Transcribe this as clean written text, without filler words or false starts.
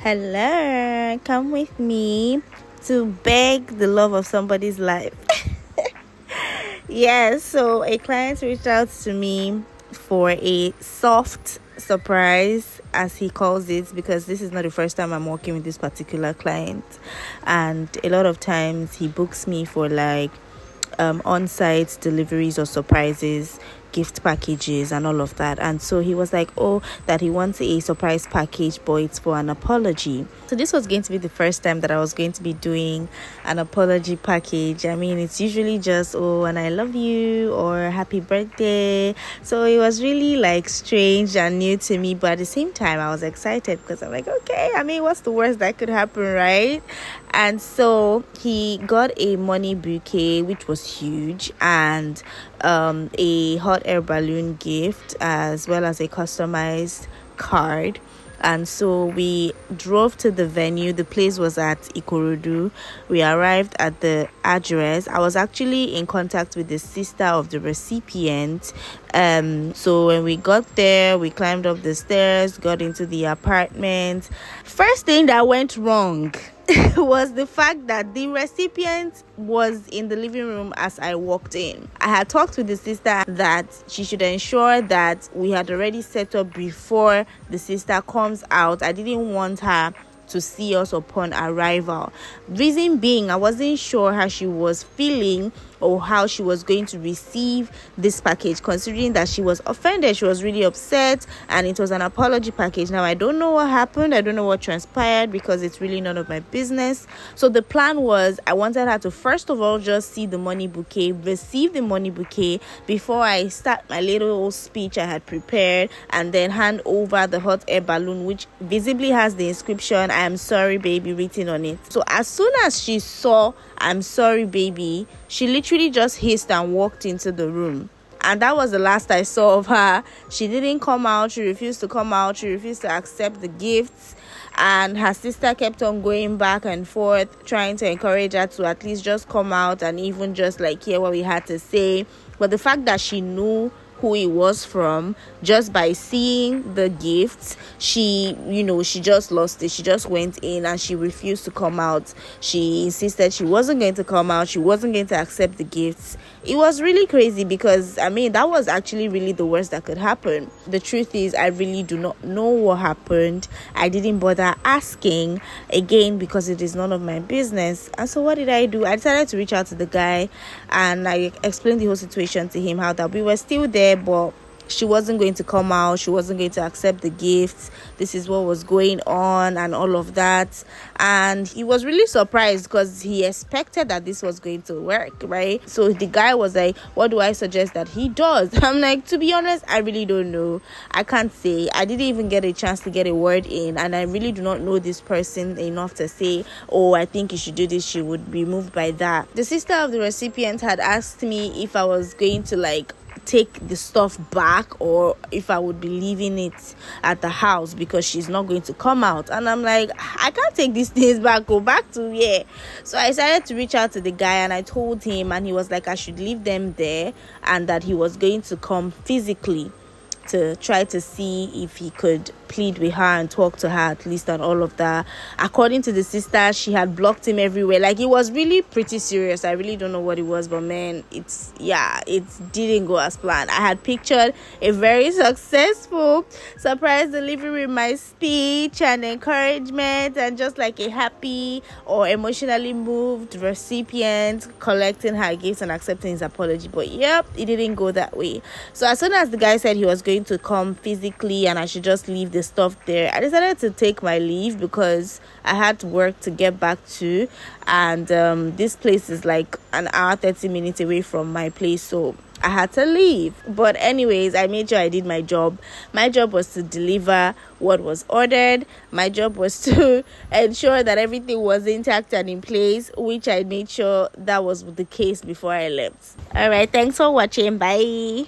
Hello, come with me to beg the love of somebody's life. Yes, so a client reached out to me for a soft surprise, as he calls it, because this is not the first time I'm working with this particular client, and a lot of times he books me for like on-site deliveries or surprises, gift packages and all of that. And so he was like, oh, that he wants a surprise package, but it's for an apology. So this was going to be the first time that I was going to be doing an apology package. I mean, it's usually just, oh, and I love you or happy birthday. So it was really like strange and new to me, but at the same time I was excited because I'm like, okay, I mean, what's the worst that could happen, right? And so he got a money bouquet, which was huge, and a hot air balloon gift, as well as a customized card. And so we drove to the venue. The place was at Ikorodu. We arrived at the address. I was actually in contact with the sister of the recipient. So when we got there, we climbed up the stairs, got into the apartment. First thing that went wrong was the fact that the recipient was in the living room as I walked in. I had talked with the sister that she should ensure that we had already set up before the sister comes out. I didn't want her to see us upon arrival. Reason being, I wasn't sure how she was feeling or how she was going to receive this package, considering that she was offended. She was really upset, and it was an apology package. Now I don't know what happened, I don't know what transpired, because it's really none of my business. So the plan was, I wanted her to first of all just see the money bouquet, receive the money bouquet before I start my little speech I had prepared, and then hand over the hot air balloon, which visibly has the inscription "I am sorry baby" written on it. So as soon as she saw "I'm sorry baby," she literally just hissed and walked into the room. And that was the last I saw of her. She didn't come out. She refused to come out. She refused to accept the gifts. And her sister kept on going back and forth, trying to encourage her to at least just come out and even just like hear what we had to say. But the fact that she knew who it was from just by seeing the gifts, she just lost it. She just went in and she refused to come out. She insisted she wasn't going to come out. She wasn't going to accept the gifts. It was really crazy, because I mean, that was actually really the worst that could happen. The truth is, I really do not know what happened. I didn't bother asking again because it is none of my business. And so what did I do? I decided to reach out to the guy, and I explained the whole situation to him, how that we were still there, but she wasn't going to come out. She wasn't going to accept the gifts. This is what was going on and all of that. And he was really surprised because he expected that this was going to work, right? So the guy was like, what do I suggest that he does? I'm like, to be honest, I really don't know. I can't say. I didn't even get a chance to get a word in, and I really do not know this person enough to say, oh, I think you should do this. She would be moved by that. The sister of the recipient had asked me if I was going to like take the stuff back or if I would be leaving it at the house because she's not going to come out. And I'm like, I can't take these things back. Go back to here. So I decided to reach out to the guy, and I told him, and he was like I should leave them there, and that he was going to come physically to try to see if he could plead with her and talk to her at least and all of that. According to the sister, she had blocked him everywhere. Like, it was really pretty serious. I really don't know what it was, but man, it didn't go as planned. I had pictured a very successful surprise delivery with my speech and encouragement and just like a happy or emotionally moved recipient collecting her gifts and accepting his apology. But yep, it didn't go that way. So as soon as the guy said he was going to come physically and I should just leave the stuff there, I decided to take my leave because I had work to get back to, and this place is like an hour 30 minutes away from my place, so I had to leave. But anyways, I made sure I did my job. My job was to deliver what was ordered. My job was to ensure that everything was intact and in place, which I made sure that was the case before I left. All right, thanks for watching. Bye.